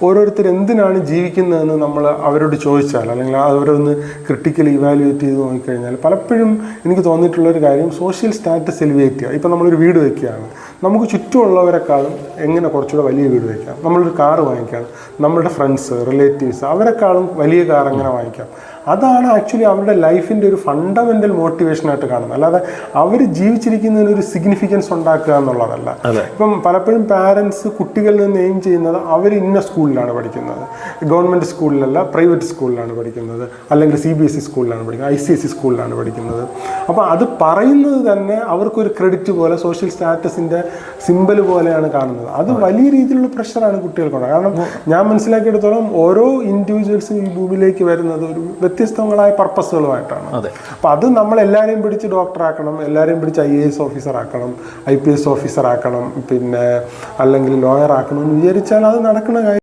ഓരോരുത്തർ എന്തിനാണ് ജീവിക്കുന്നതെന്ന് നമ്മൾ അവരോട് ചോദിച്ചാൽ, അല്ലെങ്കിൽ അവരൊന്ന് ക്രിട്ടിക്കലി ഇവാലുവേറ്റ് ചെയ്ത് നോക്കിക്കഴിഞ്ഞാൽ പലപ്പോഴും എനിക്ക് തോന്നിയിട്ടുള്ളൊരു കാര്യം സോഷ്യൽ സ്റ്റാറ്റസ് എലിവേറ്റ് ചെയ്യുക. ഇപ്പം നമ്മളൊരു വീട് വയ്ക്കുകയാണ്, നമുക്ക് ചുറ്റുമുള്ളവരെക്കാളും എങ്ങനെ കുറച്ചുകൂടെ വലിയ വീട് വയ്ക്കാം, നമ്മളൊരു കാറ് വാങ്ങിക്കാം, നമ്മളുടെ ഫ്രണ്ട്സ് റിലേറ്റീവ്സ് അവരെക്കാളും വലിയ കാർ എങ്ങനെ വാങ്ങിക്കാം. അതാണ് ആക്ച്വലി അവരുടെ ലൈഫിൻ്റെ ഒരു ഫണ്ടമെൻ്റൽ മോട്ടിവേഷനായിട്ട് കാണുന്നത്. അല്ലാതെ അവർ ജീവിച്ചിരിക്കുന്നതിന് ഒരു സിഗ്നിഫിക്കൻസ് ഉണ്ടാക്കുക എന്നുള്ളതല്ല. ഇപ്പം പലപ്പോഴും പാരൻസ് കുട്ടികളിൽ നിന്ന് എയിം ചെയ്യുന്നത് അവർ ഇന്ന സ്കൂളിലാണ് പഠിക്കുന്നത്, ഗവൺമെൻറ് സ്കൂളിലല്ല പ്രൈവറ്റ് സ്കൂളിലാണ് പഠിക്കുന്നത്, അല്ലെങ്കിൽ CBSE സ്കൂളിലാണ് പഠിക്കുന്നത്, ICSE സ്കൂളിലാണ് പഠിക്കുന്നത്. അപ്പോൾ അത് പറയുന്നത് തന്നെ അവർക്കൊരു ക്രെഡിറ്റ് പോലെ സോഷ്യൽ സ്റ്റാറ്റസിൻ്റെ സിമ്പൽ പോലെയാണ് കാണുന്നത്. അത് വലിയ രീതിയിലുള്ള പ്രഷറാണ് കുട്ടികൾക്കുണ്ട്. കാരണം ഞാൻ മനസ്സിലാക്കിയെടുത്തോളം ഓരോ ഇൻഡിവിജ്വൽസും ഈ ഭൂമിയിലേക്ക് വരുന്നത് ഒരു വ്യത്യസ്തങ്ങളായ പർപ്പസുകളുമായിട്ടാണ്. അപ്പം അത് നമ്മളെല്ലാവരെയും പിടിച്ച് ഡോക്ടറാക്കണം, എല്ലാവരെയും പിടിച്ച് IAS ഓഫീസറാക്കണം, IPS ഓഫീസറാക്കണം, പിന്നെ അല്ലെങ്കിൽ ലോയർ ആക്കണം എന്ന് വിചാരിച്ചാൽ അത് നടക്കുന്ന കാര്യം